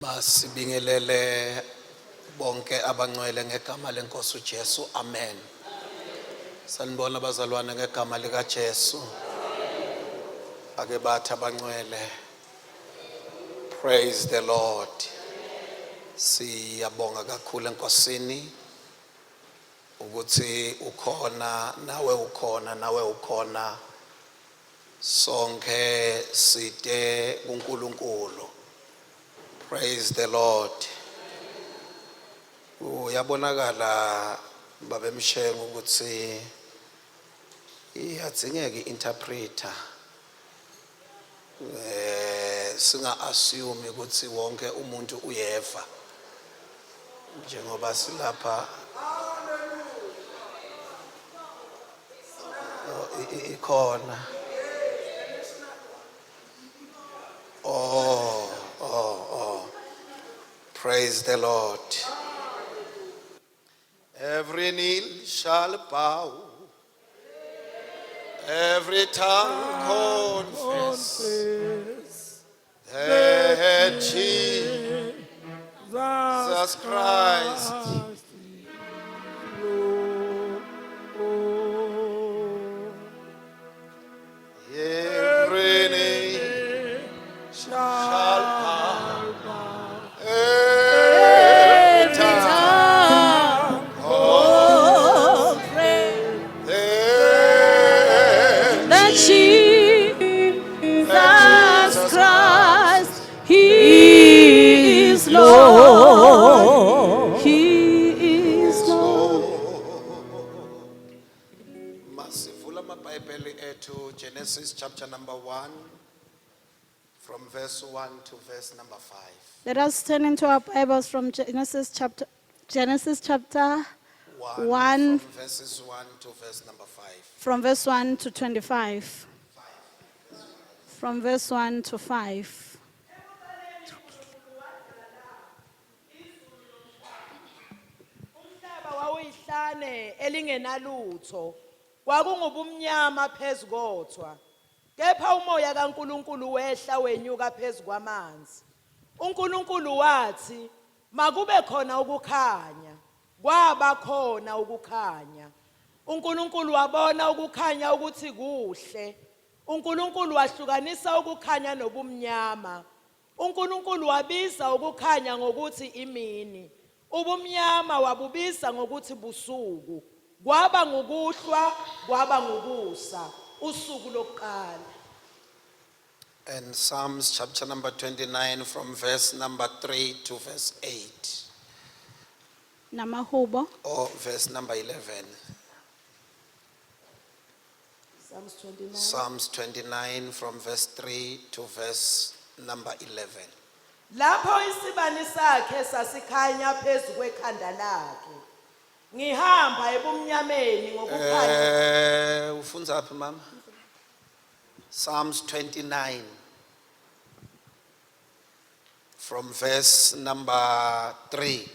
Masibingelele bonke abangcwele ngegama lenkosi uJesu. Amen. Sanibona abazalwane ngegama lika Jesu. Ake bathi abangcwele. Praise the Lord. Siyabonga kakhulu enkosini ukuthi ukhona nawe ukhona sonke site kuNkulunkulu. Praise the Lord. Uyabonakala babemshenga ukuthi iyadzingeka interpreter. Singa assume ukuthi wonke umuntu uyeva. Njengoba silapha ikhona. Praise the Lord. Every knee shall bow, every tongue confess that Jesus Christ every knee shall bow, every tongue confess that Jesus Christ, He is Lord. He is Lord. Masivula amabhayibheli ethu Genesis chapter number 1 from verse 1 to verse number 5. Let us turn into our Bibles from Genesis chapter 1 From verses 1 to verse number 5. from verse 1 to 25. From verse 1 to 5. Umhlaba wawuyihlane elingenalutho, kwakungubumnyama phezu kothwa. Kepha umoya kaNkulunkulu wehla wenyuka phezu kwamanzi. uNkulunkulu wathi, makube khona ukukhanya. Kwaba khona ukukhanya. uNkulunkulu wabona ukukhanya ukuthi kuhle. uNkulunkulu wahlukanisa ukukhanya nobumnyama. uNkulunkulu wabiza ukukhanya ngokuthi imini, ubumnyama wabubiza ngokuthi busuku. Kwaba ngukuhlwa, kwaba ngukusa, usuku lokuqala. And Psalms chapter number 29 from verse number 3 to verse 8. Namahubo. Or verse number 11. Psalms 29. Psalms 29 from verse 3 to verse number 11. Lapho isibani sakhe sasikhanya phezu kwekhanda lakhe. Ngihamba ebumnyameni ngokukhanya. Ufunza aphi mama? Psalms 29 from verse number 3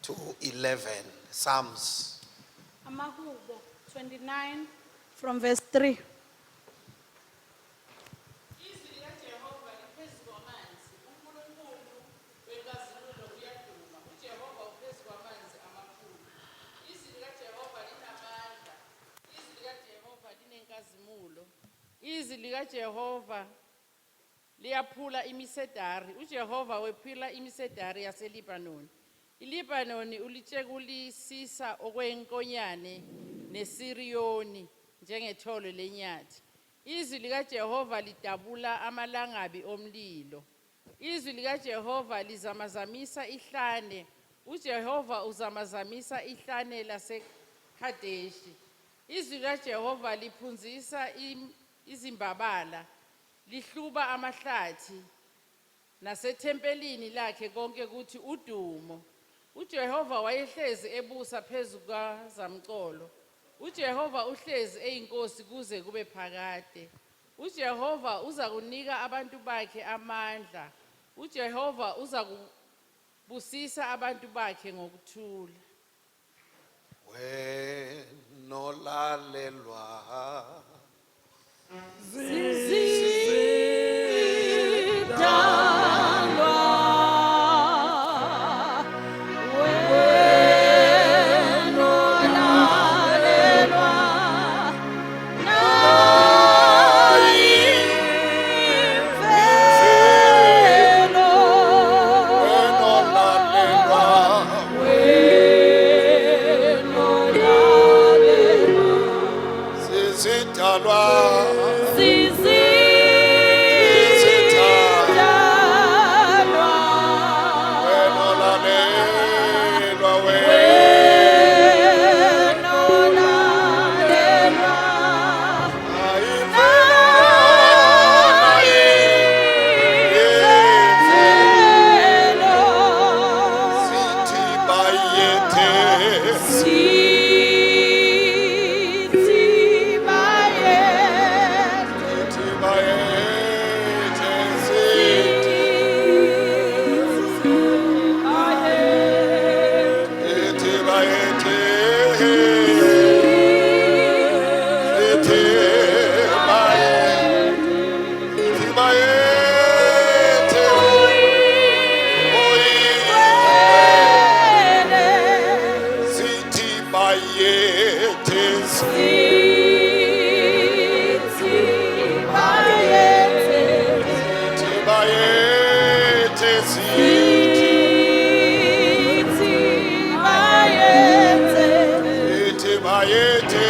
to 11. Psalms. Namahubo 29 from verse 3. Izwi likaJehova liyaphula imisedari. uJehova wephula imisedari yaseLibanoni. iLibanoni ulitshekulisisa okwenkonyane neSiriyoni njengethole lenyathi. Izwi likaJehova lidabula amalangabi omlilo. Izwi likaJehova lizamazamisa ihlane. uJehova uzamazamisa ihlane laseKhadeshi. Izwi likaJehova liphunzisa izimbabala, lihluba amahlathi, nasethempelini lakhe konke kuthi udumo. uJehova wayehlezi ebusa phezu kwazamcolo. uJehova uhlezi eyinkosi kuze kube phakade. uJehova uzakunika abantu bakhe amandla. uJehova uzakubusisa abantu bakhe ngokuthula. Wenolalelwa Zidalwa Ithi bayethe.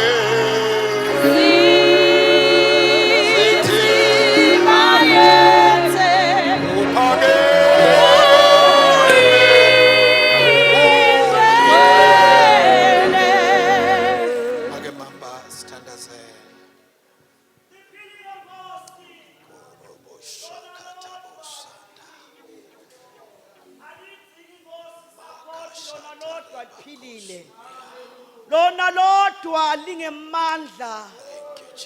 Ake mamba sithandazele. Korobo shakata bosanda. Lona lodwa lingemandla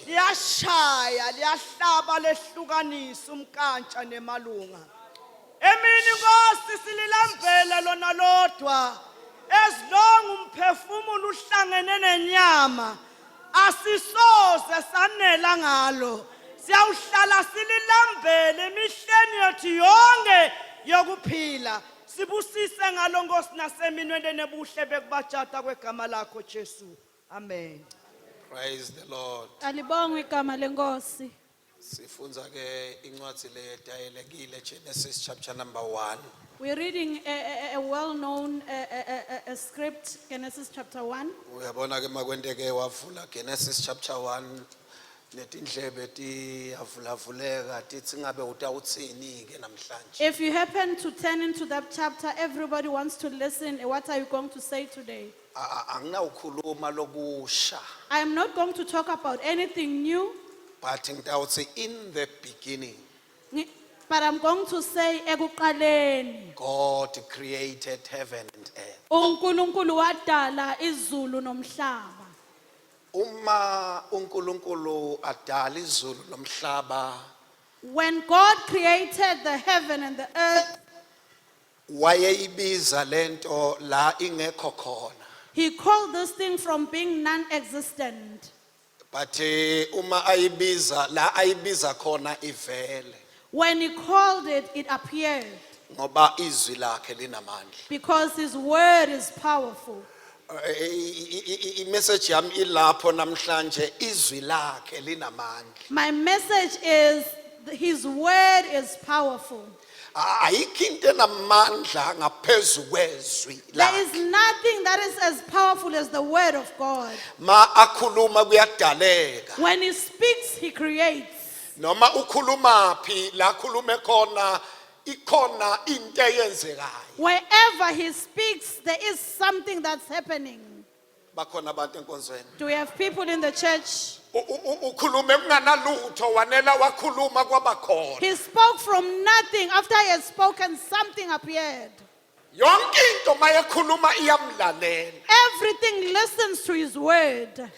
liyashaya liyahlaba lehlukanisa umkantsha nemalunga. Emini Nkosi sililambele lona lodwa esilonga umphefumulo uhlangene nenyama asisoze sanela ngalo. Siyawuhlala sililambele emihleni yethu yonke yokuphila. Sibusise ngalo Nkosi naseminwendwe nebuhle bekubajata kwegama lakho Jesu. Amen. Praise the Lord. Alibongwe igama lenkosi. Sifunza ke incwadi le edayelekile Genesis chapter number 1. We're reading a well-known script, Genesis chapter 1. Uyabona ke makwenteke wavula Genesis chapter 1 netindlebe tiyavulavuleka tithi ngabe utawutsini ke namhlanje. If you happen to turn into that chapter, everybody wants to listen. What are you going to say today? Anginawukhuluma lokusha I am not going to talk about anything new, but ngitawutsi in the beginning but I'm going to say ekuqaleni God created heaven and earth. uNkulunkulu wadala izulu nomhlaba. Uma uNkulunkulu adala izulu nomhlaba When God created the heaven and the earth, wayeyibiza lento la ingekho khona. he called this thing from being non-existent. But uma ayibiza la ayibiza khona ivele When he called it, it appeared ngoba izwi lakhe linamandla. because his word is powerful. Message yami ilapho namhlanje izwi lakhe linamandla. My message is his word is powerful. Ayikho into enamandla ngaphezu kwezwi There is lakhe. nothing that is as powerful as the word of God. Ma akhuluma kuyadaleka. When he speaks, he creates. Noma ukhuluma phi la khulume khona ikhona into eyenzekayo. Wherever he speaks, there is something that's happening. Bakhona abantu enkonzweni. Do we have people in the church? Ukhulume kunganalutho wanela wakhuluma kwabakhona. He spoke from nothing. After he had spoken, something appeared. Yonke into mayekhuluma iyamlalela. Everything listens to his word.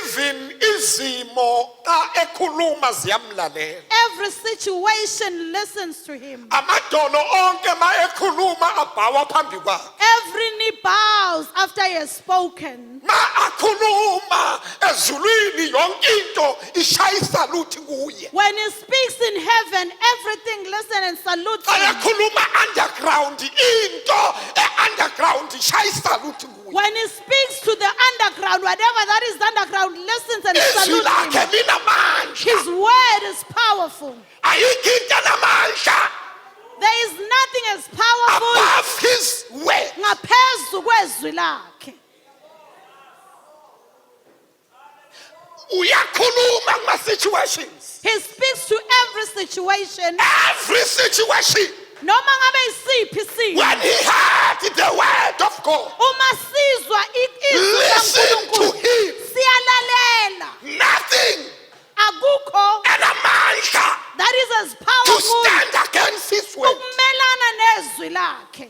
Even izimo xa ekhuluma ziyamlalela. Every situation listens to him. Amadolo onke mayekhuluma abhawa phambi kwakhe. Every knee bows after he has spoken. Ma akhuluma ezulwini yonke into ishaya isaluthi kuye. When he speaks in heaven, everything listens and salutes Xa him. ekhuluma underground into underground ishaya isaluthi kuye. When he speaks to the underground, whatever that is underground listens and Izwi salutes lakhe him. linamandla. His word is powerful. Ayikho into enamandla There is nothing as powerful above his word. ngaphezu kwezwi lakhe. Uyakhuluma kuma situations. He speaks to every situation. Every situation. Noma ngabe isiphi isimo. When he heard the word of God, Uma sizwa izwi listen to laNkulunkulu, him. siyalalela. Nothing Akukho enamandla that is as to powerful stand against his word. ukumelana nezwi lakhe.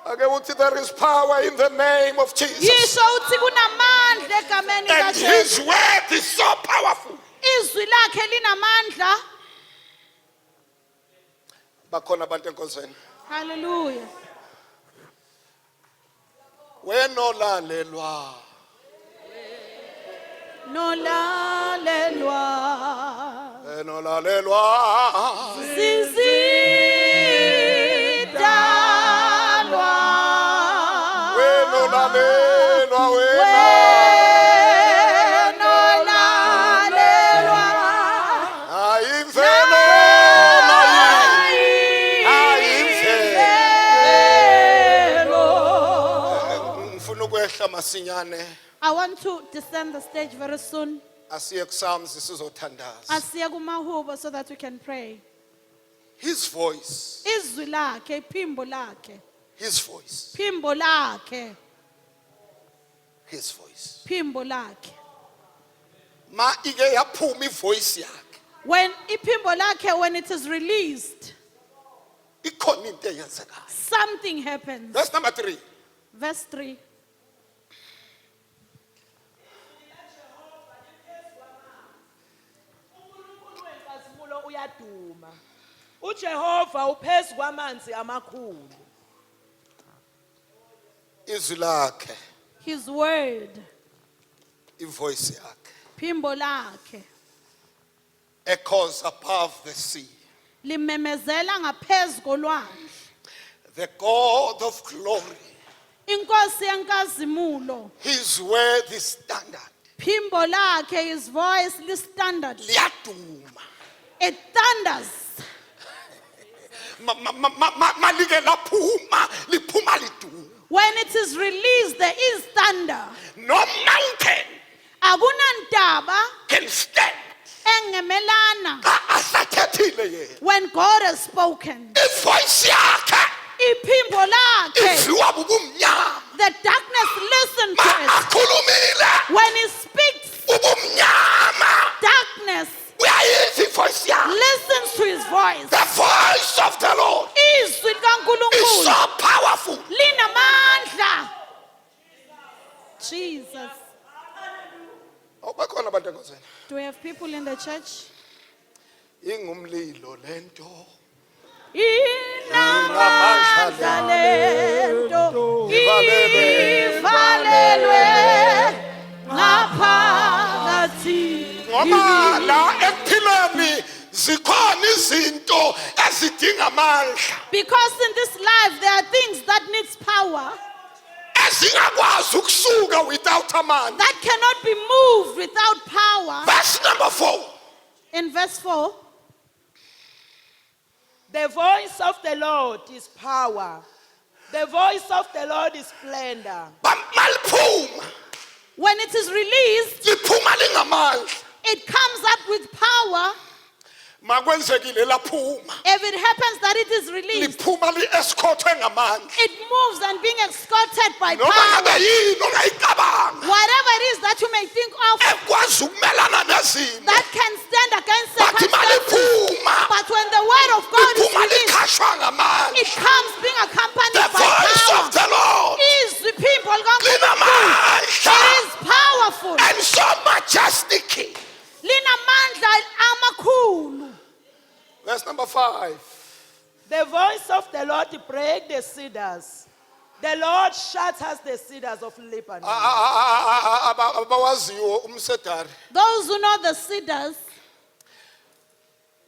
Okay, uthi there is power in the name of Jesus. Yisho uthi kunamandla egameni And his kaJesu. word is so powerful. Izwi lakhe linamandla. Bakhona abantu enkonzweni. Hallelujah. Wenolalelwa. Nolalelwa. Wenolalelwa. Sizidalwa. Wenolalelwa. Wenolalelwa. Ayimvelo. ukwehla masinyane I want to descend the stage very soon. asiye kuSpsalms sizothandaza. Asiya kumahubo so that we can pray. His voice, Izwi lakhe, iphimbo lakhe, his voice, phimbo lakhe, his voice. phimbo lakhe. Ma ike yaphuma ivoice yakhe. When iphimbo lakhe, when it is released, Ikhona into eyenzekayo. something happens. Verse number 3. Verse 3. uNkulunkulu wenkazimulo uyaduma uJehova uphezu kwamanzi amakhulu Izwi lakhe, His word, ivoice yakhe. phimbo lakhe, Echoes above the sea. limemezela ngaphezu kolwandle. The God of glory, Inkosi yenkazimulo, his word is standard. phimbo lakhe, his voice, standard. Liyaduma. It thunders. Malike laphuma, liphuma liduma. When it is released, there is thunder. No mountain Akunantaba can stand. engemelana. Asathethile yena. When God has spoken, Ivoice yakhe iphimbo lakhe, idliwa bubumnyama. the darkness listens to it. Akhulumile When he speaks, ubumnyama. darkness Uyayizwa ivoice yakhe. listens to his voice. The voice of the Lord Izwi is likaNkulunkulu so powerful. linamandla. Jesus. Bakhona abantu engozweni. Do we have people in the church? Ingumlilo lento. Inamandla lento ivalelwe ngaphakathi. Ngoba la ekuphileni zikhona izinto ezidinga amandla. Because in this life there are things that needs power Ezingakwazi ukusuka without amandla. that cannot be moved without power. Verse number 4. In verse 4, The voice of the Lord is power. The voice of the Lord is splendor. Maliphuma, when it is released, liphuma lingamandla. it comes up with power. Makwenzekile laphuma. If it happens that it is released, Liphuma li-escortwe ngamandla. it moves and being escorted by Noma power. ngabe yini ongayicabanga Whatever it is that you may think of ekwazi ukumelana nezimo. that can stand against Bathi circumstances. maliphuma, But when the word of God is liphuma released, likhashwa it ngamandla. comes being The accompanied by voice power. of the Lord Is the people linamandla. It is powerful. And so majestic. Linamandla amakhulu. Verse number 5. The voice of the Lord breaks the cedars. The Lord shatters the cedars of Lebanon. Abawaziyo umsedari Those who know the cedars,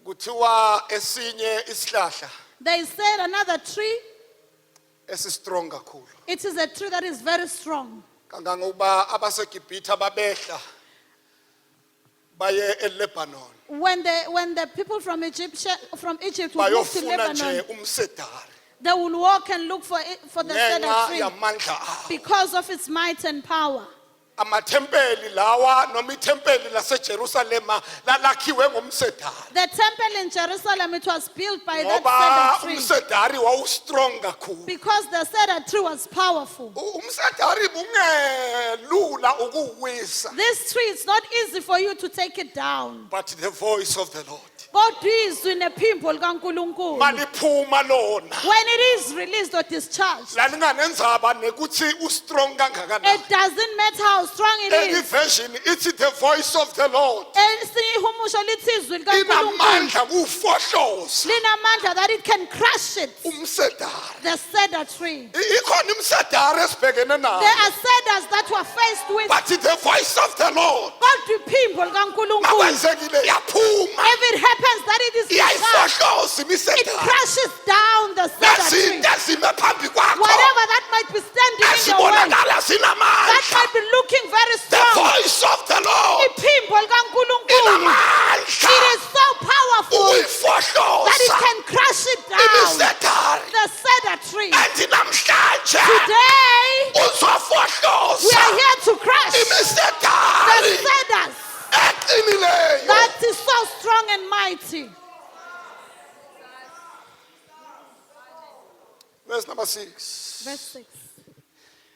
kuthiwa esinye isihlahla they said another tree, esistrong kakhulu. it is a tree that is very strong. Kangangokuba abaseGibhithe babehla baye eLebanon When the people from Egypt would move to bayofuna nje Lebanon, umsedari they will walk and look for the cedar ngenxa tree yamandla awo. because of its might and power. Amathempeli lawa noma ithempeli laseJerusalema lalakhiwe ngomsedari. The temple in Jerusalem, it was built by Ngoba that cedar tree umsedari wawustrong kakhulu. because the cedar tree was powerful. Umsedari bungelula ukuwisa. This tree, it's not easy for you to take it down. But the voice of the Lord Kodwa izwi nephimbo likaNkulunkulu, maliphuma lona when it is released or discharged, lalinganenzaba nekuthi ustrong kangakanani. it doesn't matter how strong it Any is. version it's the voice of the Lord. Esinye ihumusho lithi izwi likaNkulunkulu Inamandla kufohloza linamandla that it can crush it. umsedari. The cedar tree. Ikhona imsedari esibhekene There nayo. are cedars that were faced with. But the voice of the Lord Kodwa iphimbo likaNkulunkulu, makwenzekile yaphuma if it happens that it is discharged, iyayifohloza it imisedari. crushes down the cedar tree. Nezinto ezime phambi kwakho Whatever that might be standing in your way, ezibonakala that zinamandla. might be looking very The strong. voice of the Lord Iphimbo likaNkulunkulu, inamandla it is so powerful that it ukuyifohloza can crush it down. imisedari. The cedar tree. Ethi namhlanje Today, uzofohloza Verse number 6. Verse 6.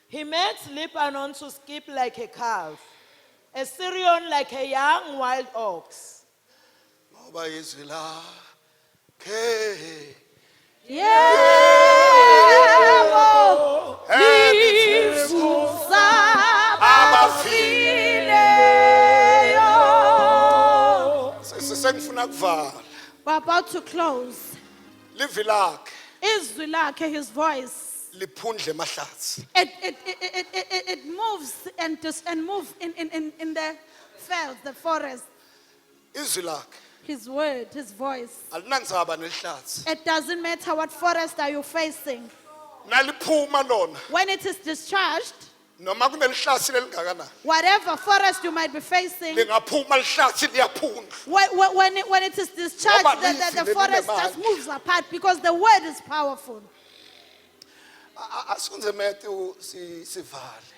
He makes Lebanon to skip like a calf, a Syrian like a young wild ox. Ngoba izwi lakhe Yebo, livusa abafileyo. sengifuna kuvala. We're about to close. Livi lakhe Izwi lakhe, his voice. liphundle mahlatsi. It moves and moves in the fields, the forest. Izwi lakhe His word, his voice. alinandzaba nehlatsi. It doesn't matter what forest are you facing. Naliphuma lona When it is discharged, noma kunelihlatsi lelingakana. whatever forest you might be facing, Lingaphuma lihlatsi liyaphundla. when it is discharged, Ngoba the livi forest linemandla. just moves apart because the word is powerful. Asunze Matthew sivale.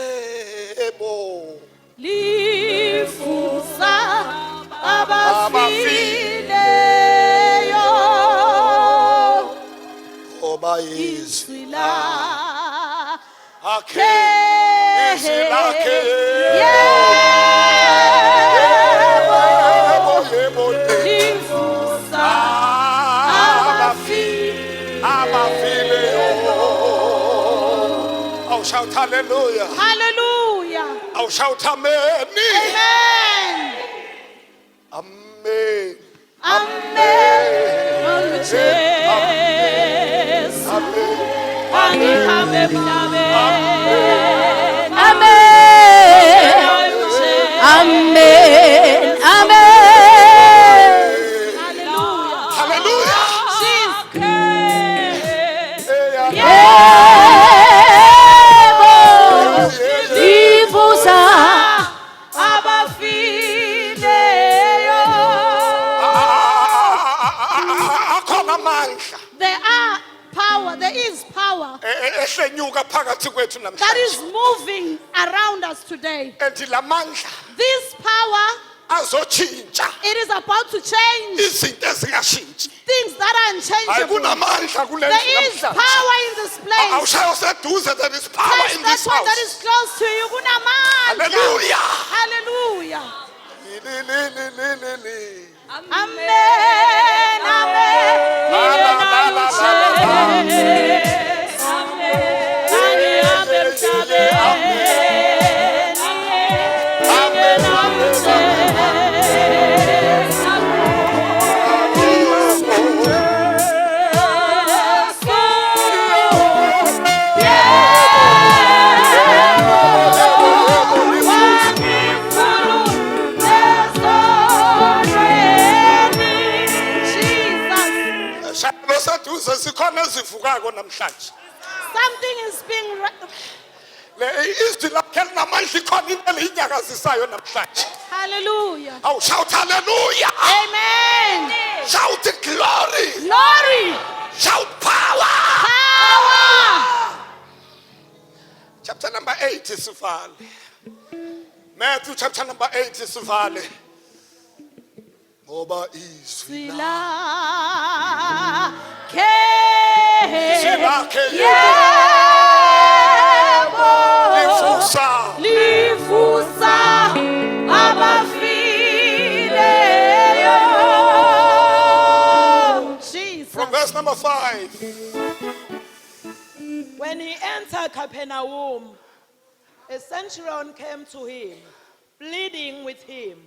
Yebo. Lifusa abafileyo. Oba izwi izwi lakhe. lakhe. Izwi lakhe. Yebo, Yebo. lifusa Abafileyo. Oh, shout hallelujah. Hallelujah. Oh, shout amen. Amen. Amen. Amen. On the chest. Amen. Amen. Amen. Amen. Hallelujah. Hallelujah. Difusa Abafileyo. Akhona amandla There is power ehlenyuka phakathi kwethu that is namhlanje. moving around us today. And lamandla This power, azotshintsha it is about to change izinto ezingashintshi. things that are Hayi unchangeable. kunamandla kule There is namhlanje. power in this place. Awushaya useduze, there is power Touch in that this one that is house. close to you. Kunamandla. Hallelujah. Hallelujah. Li. Amen. Amen. La, la, la, la, la, la. Shalo seduze sikhona ezivukako namhlanje. Something is being Le izwi lakhe linamandla ikhona into eliyinyakazisayo namhlanje. hallelujah. Awu shout hallelujah. Amen. Shout glory. Glory. Shout power. Power. Chapter number 8 sivale. Matthew chapter number 8 sivale. Ngoba izwi lakhe Yebo. livusa. Lifusa abafileyo. Jesus. From verse number 5. When he entered Capernaum, a centurion came to him, pleading with him,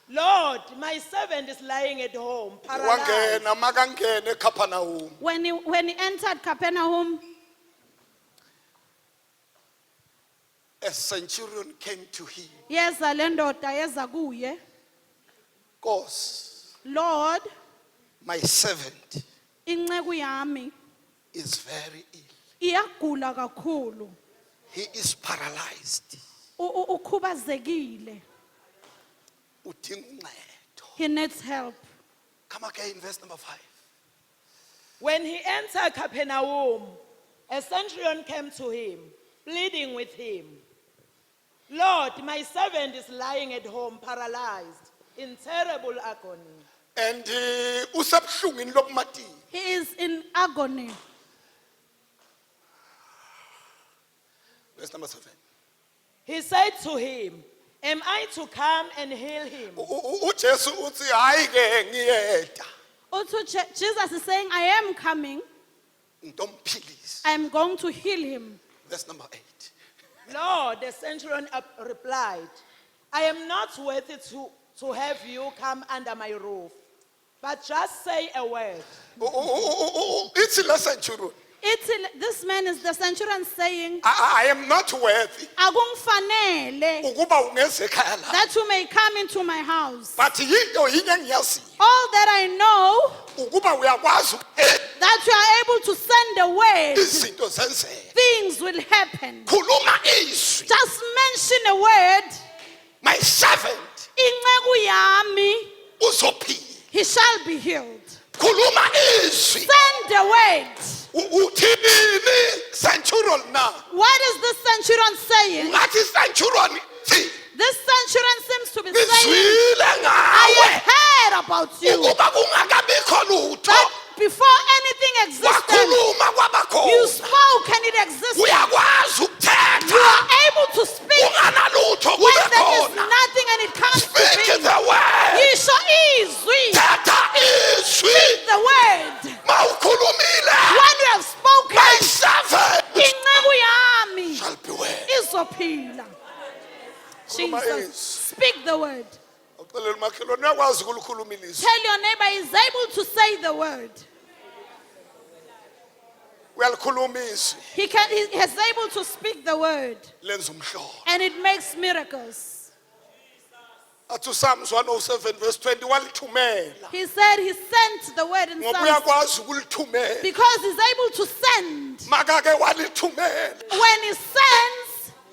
Lord, my servant is lying at home, paralyzed. Wangena makangene eCapernaum. When he entered Capernaum, A centurion came to him. yeza le ndoda yeza kuye. Cause Lord, my servant inceku yami is very ill. iyagula kakhulu. He is paralyzed. Ukhubazekile. Udinga uncedo. He needs help. Come again, verse number 5. When he entered Capernaum, a centurion came to him, pleading with him, Lord, my servant is lying at home, paralyzed, in terrible agony. and usebuhlungwini lobumatini. He is in agony. Verse number 7. He said to him, am I to come and heal him? uJesu uthi hayi ke ngiyeda Jesus is saying, I am coming. ntomphilisi. I am going to heal him. Verse number 8. Lord, the centurion replied, I am not worthy to have you come under my roof, but just say a word. It's le centurion. This man is the centurion saying, I am not worthy akungfanele ukuba ungeze ekhaya la. that you may come into my house. But yinto yinye engiyaziyo All that I know, ukuba uyakwazi that you are able to send a word, izinto zenzeke. things will happen. Khuluma izwi. Just mention a word, My servant inceku yami, uzophila. he shall be healed. Khuluma izwi. Send a word. Uthini centurion na? What is this centurion saying? Ngathi centurion thi This centurion seems to be saying, ngizwile I ngawe have heard about you. ukuba kungakabikho lutho That before anything existed, wakhuluma you kwabakhona. spoke and it existed. Uyakwazi You ukuthetha are able to speak unganalutho when kube there is khona. nothing and it comes to Speak being. the word. Yisho izwi, Thetha izwi. the word. Mawukhulumile. When you have spoken, My servant inceku yami shall be well. izophila. Khuluma Jesus, izwi. speak the word. Uxolele umakhelwane uyakwazi ukulikhuluma ilizwi. Tell your neighbor he is able to say the word. Uyalikhuluma izwi He is able to speak the word, lenza umhlobo. and it makes miracles. Athi Psalms 107 verse 20 walithumela. He said he sent the word in Ngoba Psalms uyakwazi ukulithumela. because he's able to send. Makake walithumela. When he sends,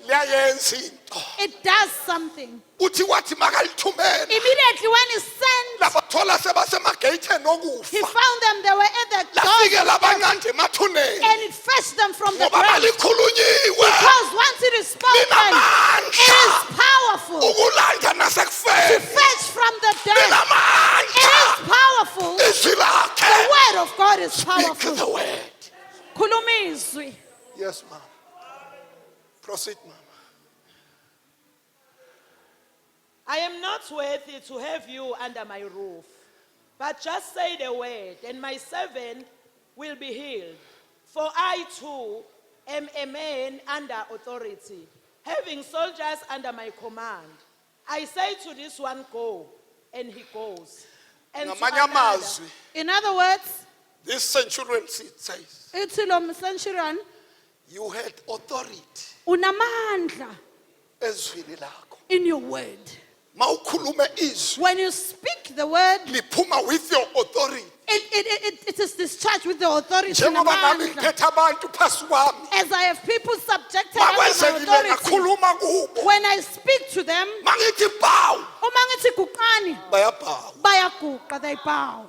Liyayenza into. it does something. Uthi wathi makalithumela. Immediately when he sent, Labathola sebasemageyitheni he okufa. found them, they were at the door, Lafike labancane emathuneni. and it fetched them from the Ngoba grave. malikhulunyiwe. Because once it is spoken, it is powerful. Ukulanda To nasekufeni. fetch from the dead, it Linamandla. is powerful. Izwi The lakhe. word of God is Speak powerful. the word. Khuluma izwi. Yes, ma'am. Proceed, ma'am. I am not worthy to have you under my roof, but just say the word, and my servant will be healed. For I too am a man under authority, having soldiers under my command. I say to this one, go, and he goes. And to Ngamanye another, amazwi, In other words, this centurion says, ithi lo centurion you had authority unamandla ezwini lakho. in your word. Mawukhuluma izwi When you speak the word, liphuma with your authority. it is discharged with the authority. Njengoba nami namandla. ngiphethe abantu phansi kwami. As I have people subjected under my Makwenzekile authority, ngakhuluma kubo. when I speak to them, Mangithi bow, uma ngithi guqani, bayabhawa. bayaguqa, they bow.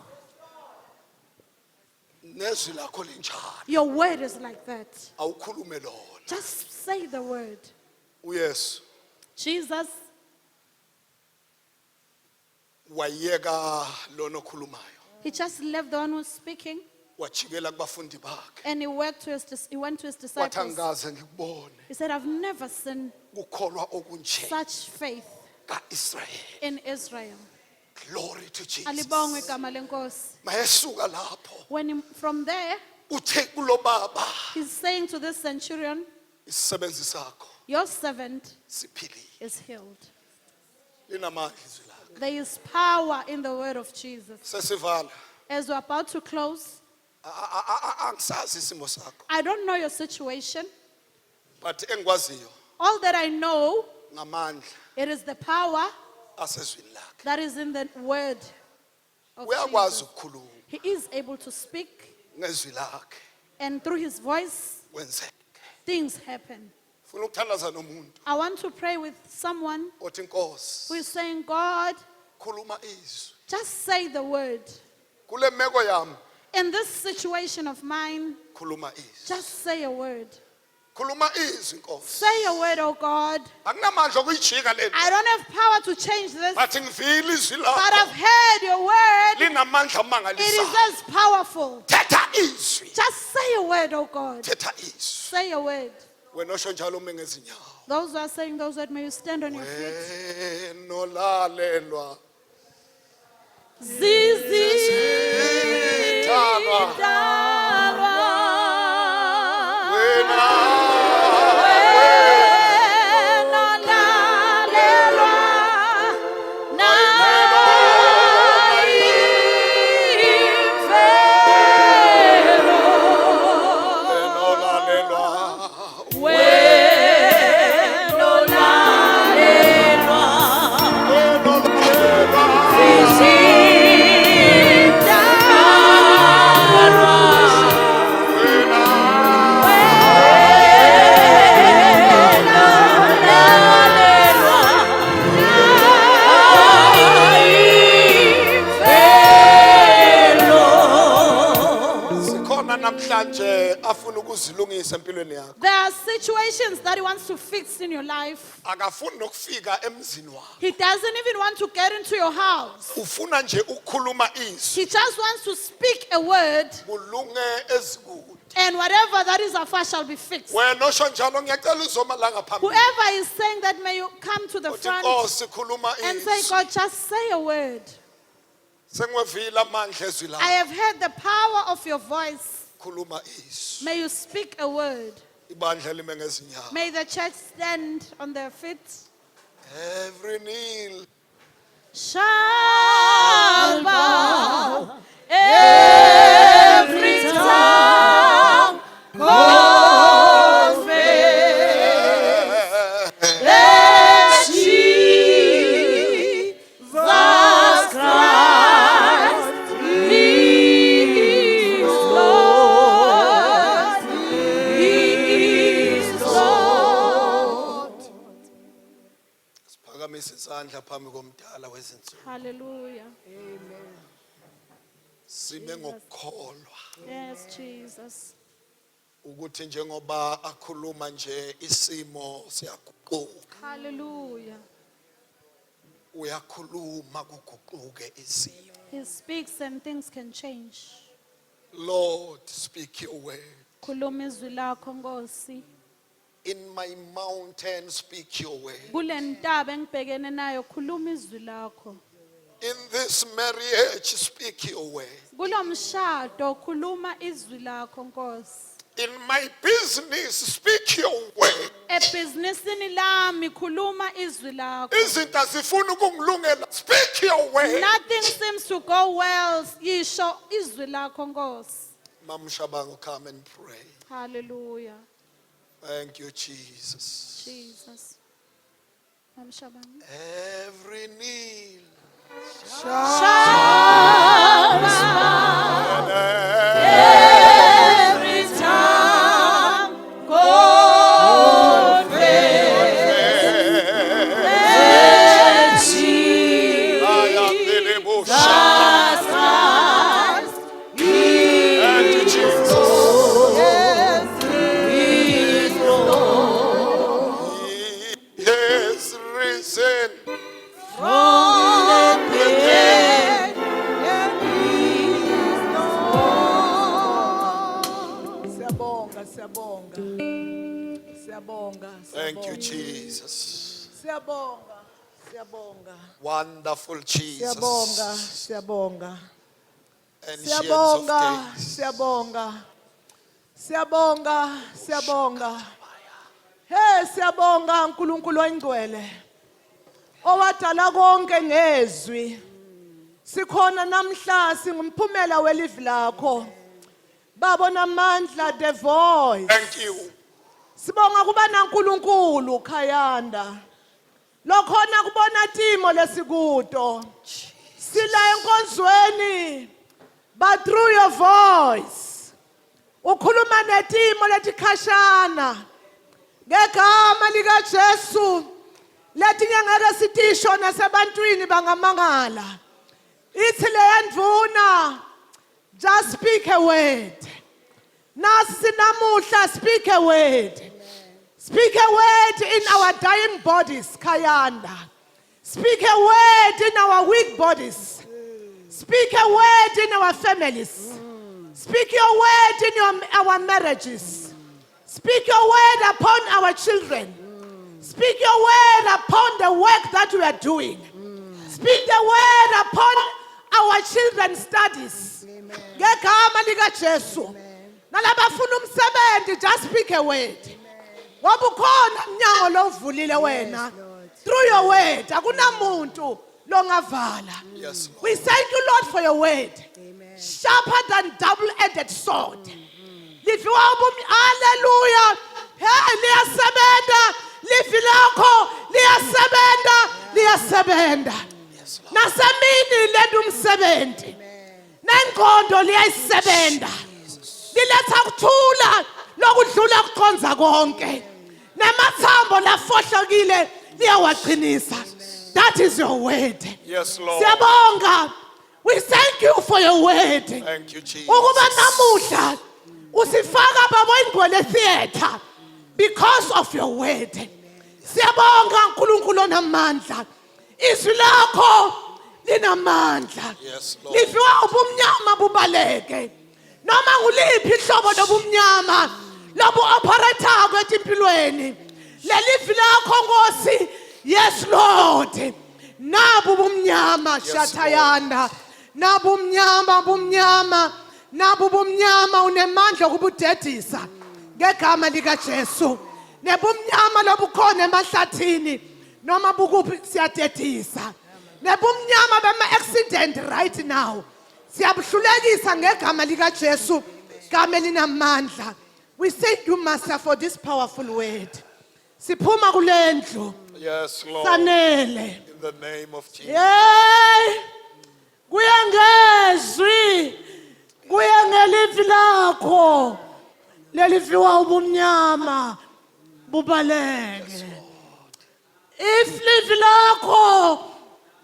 Nezwi lakho linjalo. Your word is like that. Awukhulume lona. Just say the word. uYesu Jesus, wayeka lona okhulumayo. he just left the one who was speaking, Wajikela kubafundi bakhe. and he went to his Wathi disciples. angikaze ngikubone He said, I've never seen kukholwa okunje such faith kaIsrayeli. in Israel. Glory to Jesus. Alibongwe igama lenkosi. Mayesuka lapho From there, uthe kulo baba he's saying to this centurion, isisebenzi sakho your servant siphilile. is healed. Linamandla izwi lakho. There is power in the word of Jesus. Sesivala. As we're about to close, Angisazi isimo sakho. I don't know your situation. But engikwaziyo All that I know, ngamandla it is the power asezwini lakhe. that is in the word of Uyakwazi Jesus. ukukhuluma He is able to speak, ngezwi lakhe and through his voice, kwenzeke. things happen. Funa ukuthandaza nomuntu I want to pray with someone othi who Nkosi is saying, God, khuluma izwi. just say the word. Kule meko yami In this situation of mine, khuluma izwi. just say a word. khuluma izwi Nkosi. Say a word, oh God. Anginamandla okuyijika lento. I don't have power to change this, but Bathi ngivile izwi I've lakho. heard your word. Linamandla It is amangalisayo. as powerful. Thetha izwi. Just say a word, oh God. Thetha izwi. Say a word. Wena osho njalo ume ngezinyawo. Those who are saying those words, may you stand on your feet. Wena olalelwa. Zizi Talwa. dalwa. Wena. Enolalelwa. namhlanje afuna ukuzilungisa empilweni yakho. There are situations that he wants to fix in your life. Akafuni nokufika emzini wakho. He doesn't even want to get into your house. Ufuna nje ukukhuluma izwi. He just wants to speak a word, Kulunge ezikude. and whatever that is afar shall be fixed. Wena osho njalo ngiyacela uzoma la ngaphambili. Whoever is saying that, may you come to the Uthi front Nkosi khuluma and say, izwi. God, just say a word. Sengwevile amandla ezwi I lakho. have heard the power of your voice. Khuluma izwi. May you speak a word. Ibandla lime ngezinyawo. May the church stand on their feet. Every knee Shall bow, every tongue confess that Jesus Christ is Lord. He is Lord. Siphakamise isandla phambi komdala wezinsuku. Hallelujah. Sime ngokukholwa Yes, Jesus. ukuthi njengoba akhuluma nje isimo siyaguquka. Hallelujah. Uyakhuluma kuguquke isimo. He speaks and things can change. Lord, speak your word. Khuluma izwi lakho Nkosi. In my mountain, speak your word. Kule ntaba engibhekene nayo khuluma izwi lakho. In this marriage, speak your word. Kulo mshado khuluma izwi lakho Nkosi. In my business, speak your word. Ebhizinisini lami khuluma izwi lakho. Izinto azifuna ukungilungela. Speak your word. Nothing seems to go well. Yisho izwi lakho Nkosi. Mam Shabango, come and pray. Hallelujah. Thank you, Jesus. Jesus. Mama Shabani. Every knee. Every tongue confess that Jesus Christ Thank you, Jesus. is Lord. He has risen. From the dead, and He is Lord. Siyabonga, siyabonga. Siyabonga. Thank you, siyabonga. Jesus. Siyabonga. Siyabonga. Wonderful Jesus. Siyabonga. Siyabonga. Ancients of Siyabonga. days. Siyabonga. Siyabonga. Siyabonga. Hey, siyabonga uNkulunkulu oyingcwele. Owadala konke ngezwi. Sikhona namhla singumphumela welivi lakho. Babona amandla, the voice. Thank you. Sibonga kuba naNkulunkulu khayanda. Lokhona kubona timo lesikuto. Sila enkonzweni. But through your voice. Ukhuluma netimo letikhashana. Ngegama lika Jesu. Lethi ngeke sitisho nasebantwini bangamangala. Ithi leyandvuna. Just speak a word. Nasi namuhla speak a word. Speak a word in our dying bodies, Kayanda. Speak a word in our weak bodies. Speak a word in our families. Speak your word in our marriages. Speak your word upon our children. Speak your word upon the work that we are doing. Speak the word upon our children's studies. Ngegama lika Jesu. Nalabafuna umsebenzi, just speak a word. Wabukhona umnyango lovulile wena. Through your word, akunamuntu longavala. Yes, Lord. We thank you, Lord, for your word. Sharper than double-edged sword. Hallelujah. Hey, liyasebenta. Livi lakho liyasebenta. Yes, Lord. Nasemini lenza umsebenzi. Nengqondo liyayisebenta. Liletha ukuthula lokudlula ukuqonza konke. Namathambo lafohlokile liyawaqinisa. That is your word. Yes, Lord. Siyabonga. We thank you for your word. Thank you, Jesus. Ukuba namuhla usifaka babo ingcwele theater because of your word. Siyabonga uNkulunkulu onamandla. Izwi lakho linamandla. Yes, Lord. Lifiwa ubumnyama bubaleke. Noma nguliphi ihlobo lobumnyama lobu operator kwetimpilweni. Lelifi lakho Nkosi. Yes, Lord. Nabu bumnyama Shatayanda. Nabu bumnyama. Nabu bumnyama unemandla okubudedisa. Ngegama lika Jesu. Nebumnyama lobukhona emahlathini noma bukuphi siyadedisa. Nebumnyama bema accident right now. Siyabuhlulekisa ngegama lika Jesu. Igama elinamandla. We thank you, Master, for this powerful word. Siphuma kulendlu. Yes, Lord. Sanele. In the name of Jesus. Yey! Kuyangezwi. Kuyangelivi lakho. Lelifiwa ubumnyama bubaleke. If livi lakho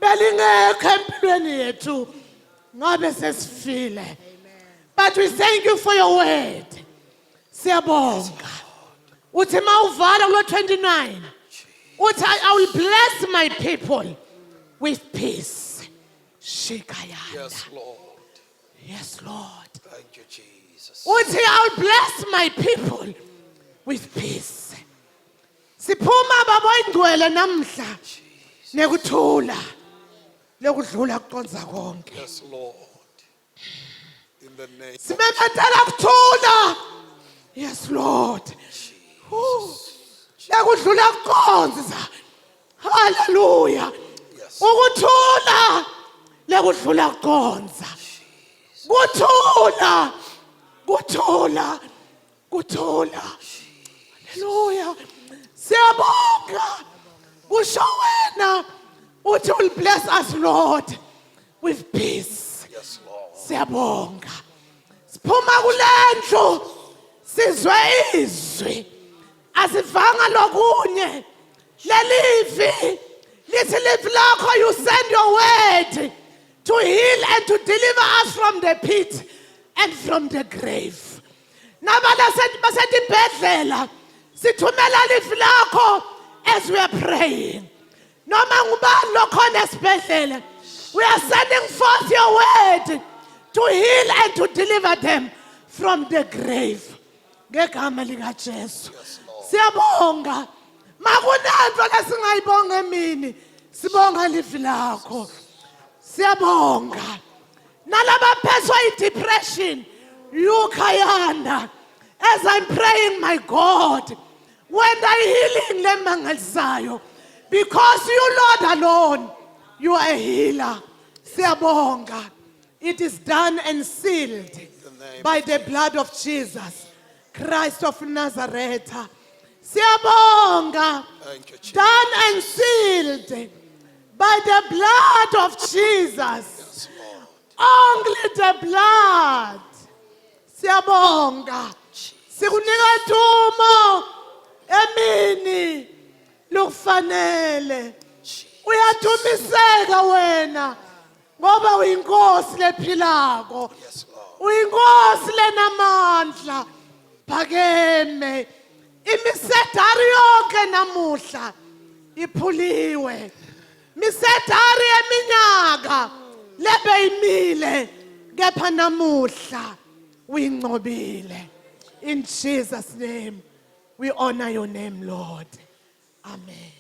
belingekho empilweni yethu ngabe sesifile. But we thank you for your word. Siyabonga. Uthi mawuvala kulo 29. Uthi I will bless my people with peace. Shikayanda. Yes, Lord. Yes, Lord. Thank you, Jesus. Uthi I will bless my people with peace. Siphuma babo ingcwele namhla nekuthula lokudlula kuqonza konke. Yes, Lord. In the name. Simemethela kuthula. Yes, Lord. Lekudlula kuqonza. Hallelujah. Yes. Ukuthula lekudlula kuqonza. Kuthula. Hallelujah. Siyabonga. Kusho wena uthi will bless us, Lord, with peace. Yes, Lord. Siyabonga. Siphuma kulendlu sizwe izwi. Asivanga lokunye. Lelivi lithi livi lakho, you send your word to heal and to deliver us from the pit and from the grave. Nabala basetibhedlela sithumela livi lakho as we are praying. Noma ngubani lokhona esibhedlela, we are sending forth your word to heal and to deliver them from the grave. Ngegama lika Jesu. Siyabonga. Makunento lesingayibonga emini, sibonga livi lakho. Siyabonga. Nalaba phethwe depression, you Kayanda. As I'm praying, my God, when I healing lemangalisayo, because you, Lord alone, you are a healer. Siyabonga. It is done and sealed by the blood of Jesus, Christ of Nazareth. Siyabonga. Thank you, Jesus. Done and sealed by the blood of Jesus. Yes, Lord. Only the blood. Siyabonga. Sikunika thumo emini lufanele. Uyathumiseka wena ngoba uyinkosi lephilako. Yes, Lord. Uyinkosi lenamandla. Phakeme imisedari yonke namuhla iphuliwe. Misedari eminyaka lebeyimile kepha namuhla uyingcobile. In Jesus' name we honor your name, Lord. Amen.